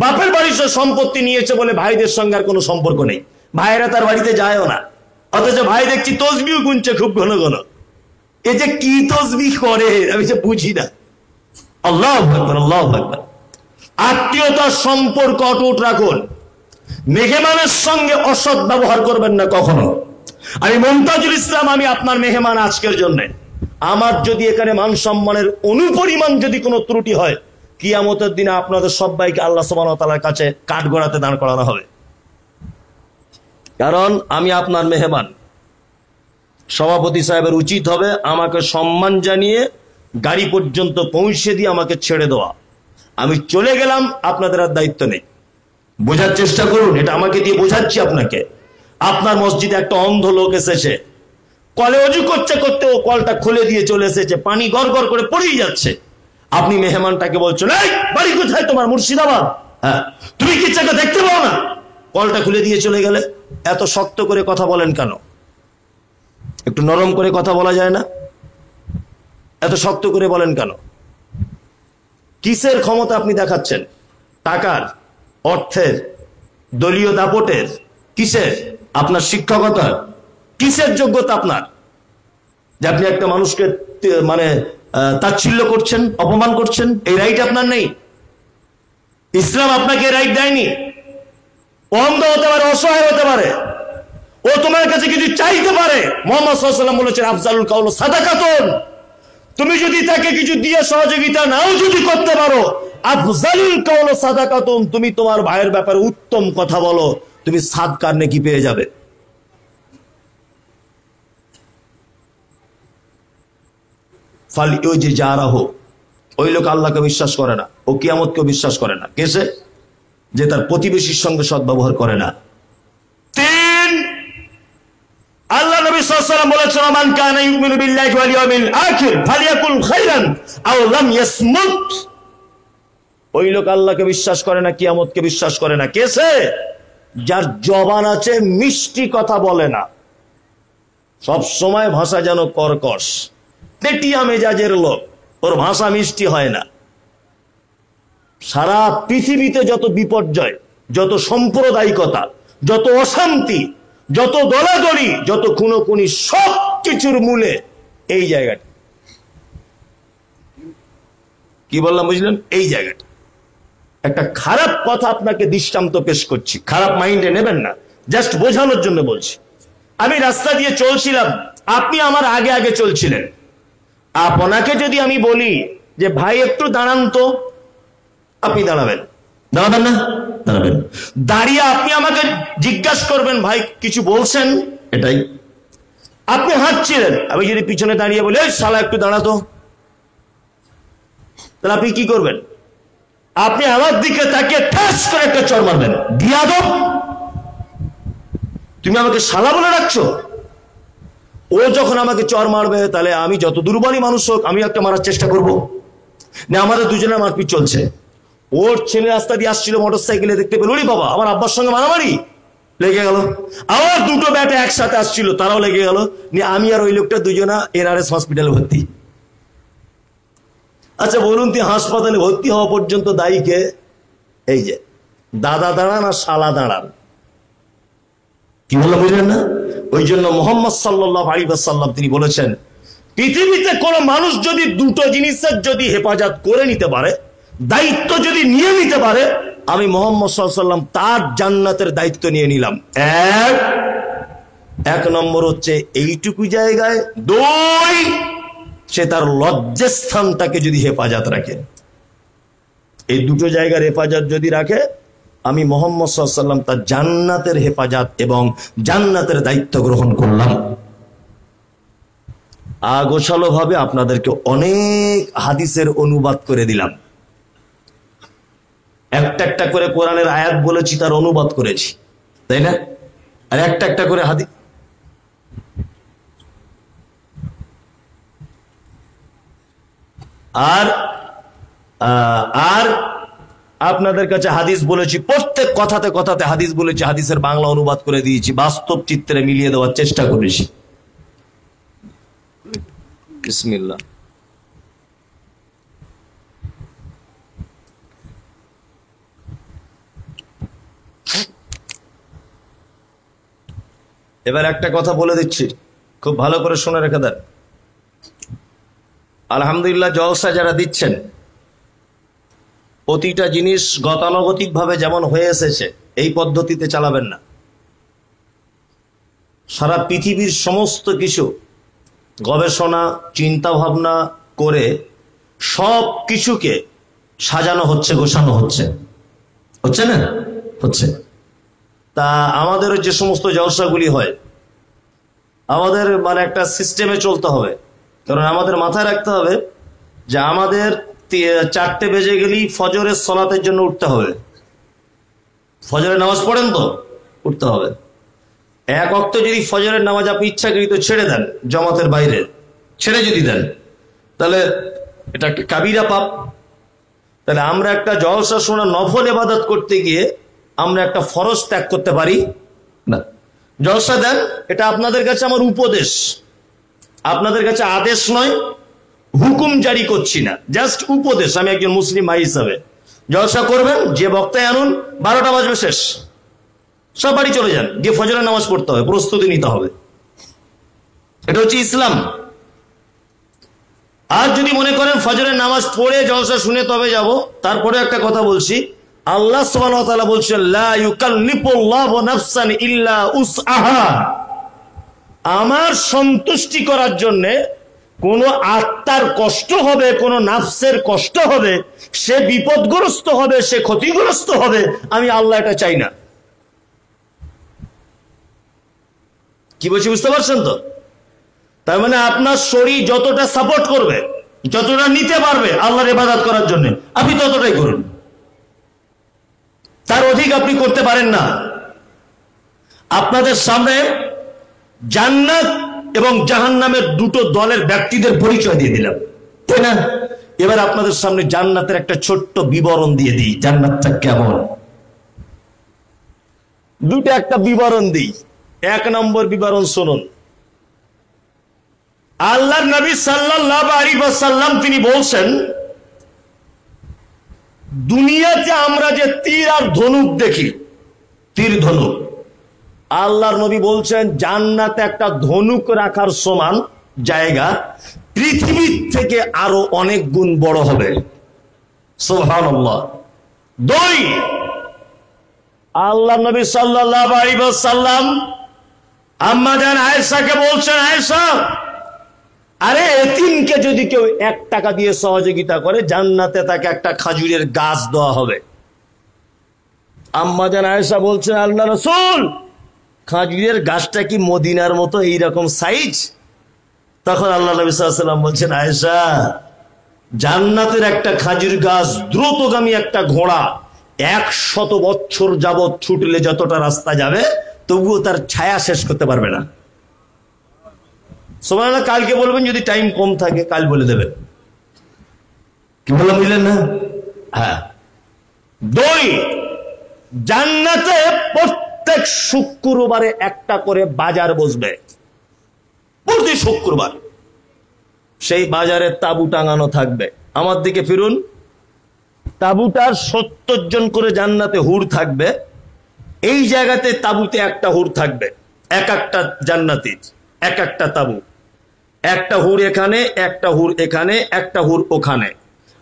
বাপের বাড়ির সম্পত্তি নিয়েছে বলে ভাইদের সঙ্গে আর কোনো সম্পর্ক নেই, ভাইয়েরা তার বাড়িতে যায়ও না, অথচ ভাই দেখছি তসবিহ গুনছে খুব ঘন ঘন। এ যে কি তসবিহ করে আমি যে বুঝি না। আল্লাহু আকবার, আল্লাহু আকবার। আত্মীয়তার সম্পর্ক অটুট রাখুন, মেহমানের সঙ্গে অসৎ ব্যবহার করবেন না কখনো। আমি মুমতাজুল ইসলাম, আমি আপনার মেহমান আজকের জন্য। আমার যদি এখানে মান সম্মানের অনুপরিমাণ যদি কোনো ত্রুটি হয়, কিয়ামতের দিনে আপনাদের সবাইকে আল্লাহ সুবহানাহু ওয়া তাআলার কাছে কাঠগড়াতে দাঁড় করানো হবে। কারণ আমি আপনার মেহমান। সভাপতি সাহেবের উচিত হবে আমাকে সম্মান জানিয়ে গাড়ি পর্যন্ত পৌঁছে দিয়ে আমাকে ছেড়ে দেওয়া। আমি চলে গেলাম, আপনাদের আর দায়িত্ব নেই। বোঝার চেষ্টা করুন, এটা আমাকে দিয়ে বোঝাচ্ছি আপনাকে। আপনার মসজিদে একটা অন্ধ লোক এসেছে, কলে অজু করতে করতে ও কলটা খুলে দিয়ে চলে এসেছে, পানি গড় গড় করে পড়েই যাচ্ছে। আপনি মেহমানটাকে বলছেন, এই বাড়ি কোথায় তোমার? মুর্শিদাবাদ। হ্যাঁ, তুমি কি চাকা দেখতে পাও না? কলটা খুলে দিয়ে চলে গেলে। এত শক্ত করে কথা বলেন কেন? একটু নরম করে কথা বলা যায় না? এত শক্ত করে বলেন কেন? কিসের ক্ষমতা আপনি দেখাচ্ছেন? টাকার, অর্থের, দলীয় দাপটের? কিসের? আপনার শিক্ষকতার? কিসের যোগ্যতা আপনার যে আপনি একটা মানুষকে মানে তাচ্ছিল্য করছেন, অপমান করছেন? এই রাইট আপনার নেই। ইসলাম আপনাকে রাইট দেয়নি। অন্ধ হতে পারে, অসহায় হতে পারে, ও তোমার কাছে কিছু চাইতে পারে। মুহাম্মদ সাল্লাল্লাহু আলাইহি ওয়াসাল্লাম বলেছেন, আফজালুল কাউল সাদাকাতুন। তুমি যদি তাকে কিছু দিয়ে সহযোগিতা নাও যদি করতে পারো, আফজালুল কাউল সাদাকাতুন, তুমি তোমার ভাইয়ের ব্যাপারে উত্তম কথা বলো, তুমি সাদকার নেকি পেয়ে যাবে। ফাল ইউজি জারাহু, ওই লোক আল্লাহকে বিশ্বাস করে না, ও কিয়ামতকে বিশ্বাস করে না। কেসে? যে তার প্রতিবেশীর সঙ্গে সদ্ব্যবহার করে না। তিন, আল্লাহ নবী সাল্লাল্লাহু আলাইহি ওয়াসাল্লাম বলেছেন, মান কানা ইউমিনু বিল্লাহি ওয়াল ইয়াউমিল আখির ফালিয়াকুল খাইরান আও লাম ইয়াসমুত। ওই লোক আল্লাহকে বিশ্বাস করে না, কিয়ামতকে বিশ্বাস করে না। কেসে? যার জবান আছে, মিষ্টি কথা বলে না, সব সময় ভাষা যেন কর্কশ, পেটিয়া মেজাজের লোক, ওর ভাষা মিষ্টি হয় না। সারা পৃথিবীতে যত বিপর্যয়, যত সাম্প্রদায়িকতা, যত অশান্তি, যত দলাদলি, যত খুনোখুনি, সব কিছুর মূলে এই জায়গাটা। কি বললাম বুঝলেন? এই জায়গাটা। একটা খারাপ কথা আপনাকে দৃষ্টান্ত পেশ করছি, খারাপ মাইন্ডে নেবেন না, জাস্ট বোঝানোর জন্য বলছি। আমি রাস্তা দিয়ে চলছিলাম, আপনি আমার আগে আগে চলছিলেন। আপনাকে যদি আমি বলি যে ভাই একটু দাঁড়ান তো, আপনি দাঁড়াবেন? দাঁড়াবেন না? দাঁড়াবেন। দাঁড়িয়ে আপনি আমাকে জিজ্ঞাসা করবেন, ভাই কিছু বলছেন? এটাই। আপনি হাঁটছিলেন, আমি যদি পিছনে দাঁড়িয়ে বলি, এই শালা একটু দাঁড়াতো, তাহলে আপনি কি করবেন? আপনি আমার দিকে তাকিয়ে ঠাস করে একটা চড় মারবেন। বিয়াদব, তুমি আমাকে শালা বলে রাখছো। ও যখন আমাকে চড় মারবে, তাহলে আমি যত দুর্বলই মানুষ হোক, আমি একটা মারার চেষ্টা করব না? আমাদের দুজনের মারপিট চলছে। ওর ছেলে রাস্তা দিয়ে আসছিল মোটর সাইকেলে, দেখতে পেল, ওরে বাবা, আমার আব্বার সঙ্গে মারামারি লেগে গেল। আবার দুটো ব্যাটা একসাথে আসছিল, তারাও লেগে গেল। আমি আর ওই লোকটা দুজনা এনআরএস হসপিটালে ভর্তি। আচ্ছা বলুন, তুই হাসপাতালে ভর্তি হওয়া পর্যন্ত দায়ী কে? এই যে দাদা দাঁড়ান আর শালা দাঁড়ান। কি বললাম বুঝলেন না? ওই জন্য মুহাম্মদ সাল্লাল্লাহু আলাইহি ওয়াসাল্লাম তিনি বলেছেন, পৃথিবীতে কোন মানুষ যদি দুটো জিনিসের যদি হেফাজত করে নিতে পারে, দায়িত্ব যদি নিয়ে নিতে পারে, আমি মুহাম্মদ সাল্লাল্লাহু আলাইহি ওয়াসাল্লাম তার জান্নাতের দায়িত্ব নিয়ে নিলাম। এক নম্বর হচ্ছে এইটুকু জায়গায়, দুই, সে তার লজ্জাস্থানটাকে যদি হেফাজত রাখে। এই দুটো জায়গার হেফাজত যদি রাখে, আমি মুহাম্মদ সাল্লাল্লাহু আলাইহি ওয়াসাল্লাম তার জান্নাতের হেফাজত এবং জান্নাতের দায়িত্ব গ্রহণ করলাম। আগোছালো ভাবে আপনাদেরকে অনেক হাদিসের অনুবাদ করে দিলাম। একটা একটা করে কোরআনের আয়াত বলেছি, তার অনুবাদ করেছি, তাই না? আর একটা একটা করে হাদিস। আর আর আপনাদের কাছে হাদিস বলেছি, প্রত্যেক কথাতে কথাতে হাদিস বলেছি, হাদিসের বাংলা অনুবাদ করে দিয়েছি, বাস্তব চিত্রে মিলিয়ে দেওয়ার চেষ্টা করেছি। বিসমিল্লাহ। এবার একটা কথা বলে দিচ্ছি, খুব ভালো করে শুনে রেখে দেন। আলহামদুলিল্লাহ, জলসা যারা দিচ্ছেন, প্রতিটা জিনিস গতানুগতিক ভাবে যেমন হয়ে এসেছে এই পদ্ধতিতে চালাবেন না। সারা পৃথিবীর সমস্ত কিছু গবেষণা চিন্তা ভাবনা করে সব কিছুকে সাজানো হচ্ছে, গোছানো হচ্ছে, হচ্ছে না? হচ্ছে। তা আমাদের যে সমস্ত জলসাগুলি হয়, আমাদের মানে একটা সিস্টেমে চলতে হবে। কারণ আমাদের মাথায় রাখতে হবে যে আমাদের 4টে বেজে গেলেই ফজরের সলাতের জন্য উঠতে হবে। ফজরের নামাজ পড়েন তো, উঠতে হবে। এক ওয়াক্ত যদি ফজরের নামাজ আপনি ইচ্ছাকৃত ছেড়ে দেন, জামাতের বাইরে ছেড়ে যদি দেন, তাহলে এটা একটা কাবিরা পাপ। তাহলে আমরা একটা জলসা শোনা নফল ইবাদত করতে গিয়ে আমরা একটা ফরজ ত্যাগ করতে পারি না। জলসা দেন, এটা আপনাদের কাছে আমার উপদেশ, আপনাদের কাছে আদেশ নয়, হুকুম জারি করছি না, জাস্ট উপদেশ। আমি একজন মুসলিম ভাই হিসাবে, জলসা করবেন, যে বক্তায় আনুন, 12টা বাজবে শেষ, সব বাড়ি চলে যান, গিয়ে ফজরের নামাজ পড়তে হবে, প্রস্তুতি নিতে হবে। এটা হচ্ছে ইসলাম। আর যদি মনে করেন ফজরের নামাজ পড়ে জলসা শুনে তবে যাব, তারপরে একটা কথা বলছি, আল্লাহ সুবহানাহু ওয়া তাআলা বলছেন লা ইউকাল্লিফুল্লাহু নাফসান ইল্লা উসআহা। আমার সন্তুষ্টি করার জন্য কোন আত্মার কষ্ট হবে, কোন নাফসের কষ্ট হবে, সে বিপদগ্রস্ত হবে, সে ক্ষতিগ্রস্ত হবে, আমি আল্লাহ এটা চাই না। কি বলছি বুঝতে পারছেন তো? তার মানে আপনার শরীর যতটা সাপোর্ট করবে, যতটা নিতে পারবে আল্লাহর ইবাদত করার জন্য, আপনি ততটাই করুন, তার অধিক আপনি করতে পারেন না। আপনাদের সামনে জান্নাত এবং জাহান্নামের দুটো দলের ব্যক্তিদের পরিচয় দিয়ে দিলাম, তাই না? এবার আপনাদের সামনে জান্নাতের একটা ছোট্ট বিবরণ দিয়ে দিই, জান্নাতটা কেমন, দুটো একটা বিবরণ দিই। 1 নম্বর বিবরণ শুনুন। আল্লাহর নবী সাল্লাল্লাহু আলাইহি ওয়াসাল্লাম তিনি বলছেন, দুনিয়াতে আমরা যে তীর আর ধনুক দেখি, তীর ধনুক, আল্লাহর নবী বলছেন জান্নাতে একটা ধনুক রাখার সমান জায়গা পৃথিবীর থেকে আরো অনেক গুণ বড় হবে। সুবহানাল্লাহ। 2, আল্লাহর নবী সাল্লাল্লাহু আলাইহি ওয়াসাল্লাম আম্মা জান আয়েশাকে বলছেন, আয়েশা, আরে এতিমকে যদি কেউ 1 টাকা দিয়ে সহযোগিতা করে, জান্নাতে তাকে একটা খাজুরের গাছ দেওয়া হবে। আম্মা জান আয়েশা বলছেন, আল্লাহ রাসূল, খাজুরের গাছটা কি মদিনার মতো এইরকম সাইজ? তখন আল্লাহ নবী সাল্লাল্লাহু আলাইহি ওয়াসাল্লাম বলছেন, আয়েশা, জান্নাতের একটা খাজুর গাছ দ্রুতগামী একটা ঘোড়া 100 বছর যাবৎ ছুটলে যতটা রাস্তা যাবে তবুও তার ছায়া শেষ করতে পারবে না। সুবহানাল্লাহ। কালকে বলবেন, যদি টাইম কম থাকে কাল বলে দেবেন। কি বললাম বুঝলেন না? হ্যাঁ। 2, জান্নাতে প্রত্যেক শুক্রবারে একটা করে বাজার বসবে, প্রতি শুক্রবার। সেই বাজারে তাবু টাঙানো থাকবে। আমার দিকে ফিরুন। তাবুটার 70 জন করে জান্নাতে হুর থাকবে। এই জায়গাতে তাবুতে একটা হুর থাকবে, এক একটা জান্নাতীর এক একটা তাবু, একটা হুর এখানে, একটা হুর এখানে, একটা হুর ওখানে।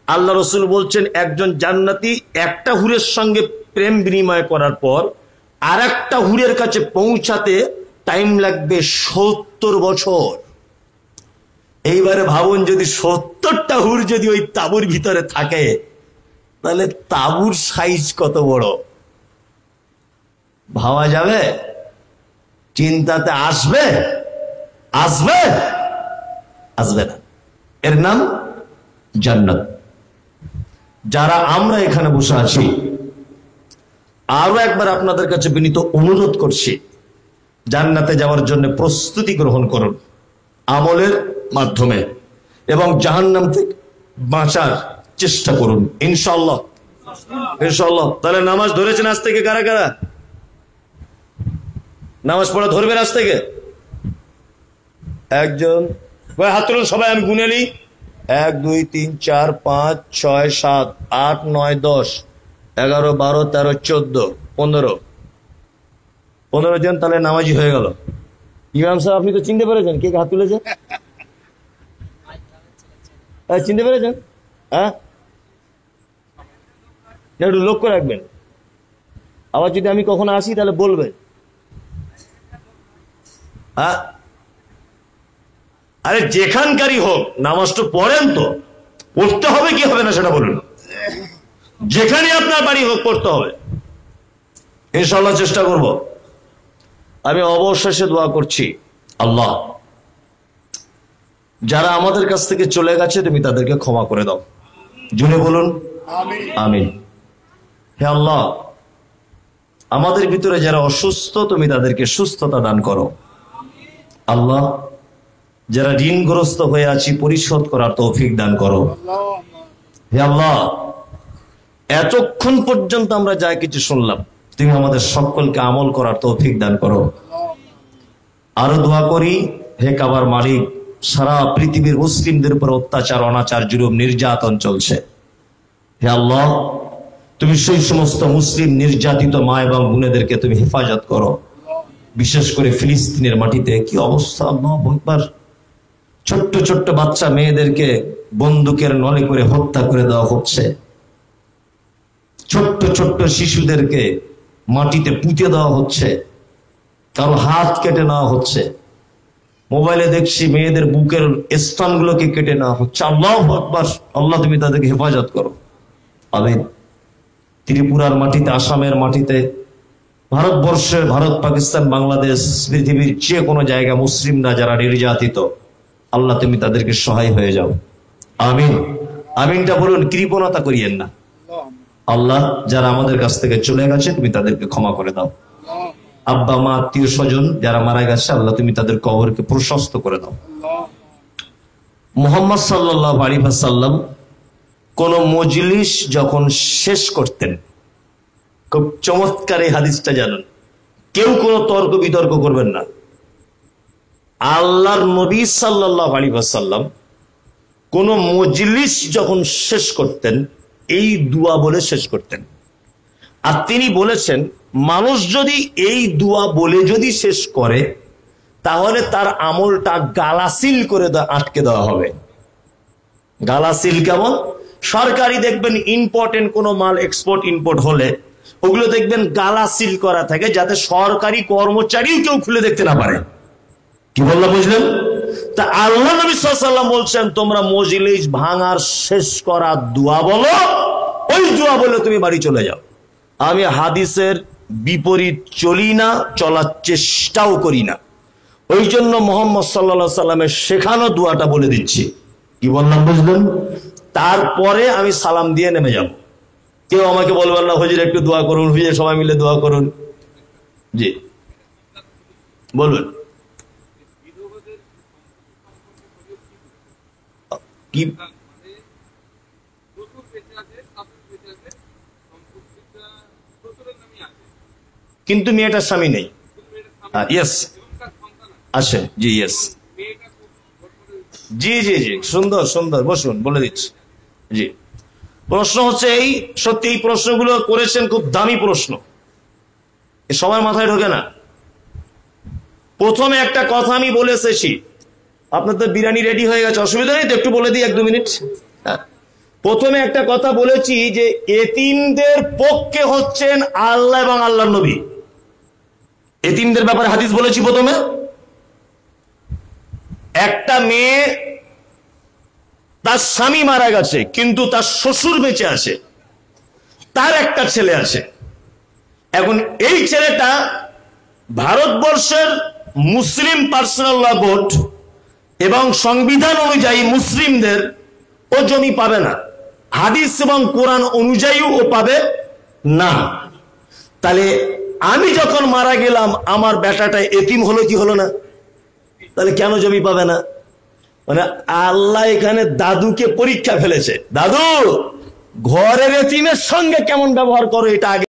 আল্লাহ রসুল বলছেন, একজন জান্নাতি একটা হুরের সঙ্গে প্রেম বিনিময় করার পর আর একটা হুরের কাছে পৌঁছাতে টাইম লাগবে 70 বছর। এইবারে ভাবুন, যদি 70টা হুর যদি ওই তাবুর ভিতরে থাকে, তাহলে তাবুর সাইজ কত বড় ভাবা যাবে? চিন্তাতে আসবে? আসবে? আসবে না। এর নাম জান্নাত। যারা আমরা এখানে বসে আছি, আরো একবার আপনাদের কাছে বিনীত অনুরোধ করছি, জান্নাতে যাওয়ার জন্য প্রস্তুতি গ্রহণ করুন আমলের মাধ্যমে, এবং জাহান্নাম থেকে বাঁচার চেষ্টা করুন ইনশাআল্লাহ। ইনশাআল্লাহ। তাহলে নামাজ ধরেছেন আজ থেকে কারা কারা? নামাজ পড়া ধরবেন আজ থেকে? একজন, হাত তুলুন সবাই, আমি গুনে নিই। 1 2 3 4 5 6 7 8 9 10 11 12 13 14 15 জন তাহলে নামাজি হয়ে গেল। ইমাম সাহেব আপনি তো চিনতে পেরেছেন কে হাত তুলেছে? চিনতে পেরেছেন? হ্যাঁ, একটু লক্ষ্য রাখবেন। আবার যদি আমি কখনো আসি তাহলে বলবেন। হ্যাঁ, আরে যেখানকারই হোক নামাজটা পড়েন তো, পড়তে হবে কি হবে না সেটা বলুন। যেখানে আপনার বাড়ি হোক পড়তে হবে ইনশাআল্লাহ, চেষ্টা করব। আমি অবশেষে দোয়া করছি, আল্লাহ যারা আমাদের কাছ থেকে চলে গেছে তুমি তাদেরকে ক্ষমা করে দাও। জুড়ে বলুন আমিন। হে আল্লাহ, আমাদের ভিতরে যারা অসুস্থ তুমি তাদেরকে সুস্থতা দান করো। আল্লাহ, যারা ঋণগ্রস্ত হয়ে আছি পরিশোধ করার তৌফিক দান করো। হে আল্লাহ, এতক্ষণ পর্যন্ত আমরা যা কিছু শুনলাম তুমি আমাদের সকলকে আমল করার তৌফিক দান করো। আরো দোয়া করি, হে কাবার মালিক, সারা পৃথিবীর মুসলিমদের উপর অত্যাচার, অনাচার, জুলুম, নির্যাতন চলছে। হে আল্লাহ, তুমি সেই সমস্ত মুসলিম নির্যাতিত মা এবং বোনেদেরকে তুমি হেফাজত করো। বিশেষ করে ফিলিস্তিনের মাটিতে কি অবস্থা, আল্লাহু আকবার। ছোট্ট ছোট্ট বাচ্চা মেয়েদেরকে বন্দুকের নলে করে হত্যা করে দেওয়া হচ্ছে। ছোট্ট ছোট্ট শিশুদেরকে মাটিতে পুঁতে দেওয়া হচ্ছে, কারো হাত কেটে নেওয়া হচ্ছে। মোবাইলে দেখছি মেয়েদের বুকের স্থানগুলোকে কেটে নেওয়া হচ্ছে। আল্লাহু আকবার। আল্লাহ তুমি তাদেরকে হেফাজত করো। আমিন। ত্রিপুরার মাটিতে, আসামের মাটিতে, ভারতবর্ষের, ভারত, পাকিস্তান, বাংলাদেশ, পৃথিবীর যে কোনো জায়গা মুসলিমরা যারা নির্যাতিত, আল্লাহ তুমি তাদেরকে সহায় হয়ে যাও। আমিন। আমিনটা বলুন, কৃপণতা করিয়েন না। আল্লাহ, যারা আমাদের কাছ থেকে চলে গেছে তুমি তাদেরকে ক্ষমা করে দাও। আব্বা মা আত্মীয় স্বজন যারা মারা গেছে আল্লাহ তুমি তাদের কবরকে প্রশস্ত করে দাও। মুহাম্মদ সাল্লাল্লাহু আলাইহি ওয়াসাল্লাম কোন মজলিস যখন শেষ করতেন, খুব চমৎকার এই হাদিসটা জানুন, কেউ কোনো তর্ক বিতর্ক করবেন না। আল্লাহর নবী সাল্লাল্লাহু আলাইহি ওয়াসাল্লাম কোন মজলিস যখন শেষ করতেন এই দোয়া বলে শেষ করতেন। আর তিনি বলেছেন, মানুষ যদি এই দোয়া বলে যদি শেষ করে তাহলে তার আমলটা গালাসিল করে আটকে দেওয়া হবে। গালাসিল কেমন? সরকারি দেখবেন ইম্পর্টেন্ট কোনো মাল এক্সপোর্ট ইম্পোর্ট হলে ওগুলো দেখবেন গালাসিল করা থাকে, যাতে সরকারি কর্মচারীও কেউ খুলে দেখতে না পারে। কি বললাম বুঝলেন? তা আল্লাহ নবী সাল্লাল্লাহু আলাইহি ওয়াসাল্লাম বলছেন, তোমরা মজলিস ভাঙার শেষ করার দোয়া বলো, ওই দোয়া বলে তুমি বাড়ি চলে যাও। আমি হাদিসের বিপরীত চলি না, চলার চেষ্টাও করি না। ওই জন্য মুহাম্মদ সাল্লাল্লাহু আলাইহি সাল্লামের শেখানো দোয়াটা বলে দিচ্ছি। কি বললাম বুঝলেন? তারপরে আমি সালাম দিয়ে নেমে যাব। কেউ আমাকে বলবেন না হুজুর একটু দোয়া করুন, হুজুর সবাই মিলে দোয়া করুন। জি বলবেন। কি কিন্তু মেয়েটার স্বামী নেই। ইয়েস আছে, জি ইয়েস, জি জি জি, সুন্দর সুন্দর, বসুন বলে দিচ্ছি। জি, প্রশ্ন হচ্ছে এই, সত্যি এই প্রশ্নগুলো করেছেন, খুব দামি প্রশ্ন, সবার মাথায় ঢোকে না। প্রথমে একটা কথা আমি বলে এসেছি, আপনার তো বিরিয়ানি রেডি হয়ে গেছে, অসুবিধা নেই তো, একটু বলে দিই 1-2 মিনিট। প্রথমে একটা কথা বলেছি যে এতিমদের পক্ষে হচ্ছেন আল্লাহ এবং আল্লাহর নবী। এতিমদের ব্যাপারে হাদিস বলেছি। প্রথমে একটা মেয়ে, তার স্বামী মারা গেছে কিন্তু তার শ্বশুর বেঁচে আছে, তার একটা ছেলে আছে। এখন এই ছেলেটা ভারতবর্ষের মুসলিম পার্সোনাল ল বোর্ড এবং সংবিধান অনুযায়ী মুসলিমদের ও জমি পাবে না, হাদিস এবং কোরআন অনুযায়ীও ও পাবে না। তাহলে আমি যখন মারা গেলাম আমার বেটাটা এতিম হলো কি হলো না? তাহলে কেন জমি পাবে না? মানে আল্লাহ এখানে দাদুকে পরীক্ষা ফেলেছে, দাদু ঘরের এতিমের সঙ্গে কেমন ব্যবহার করো এটা আগে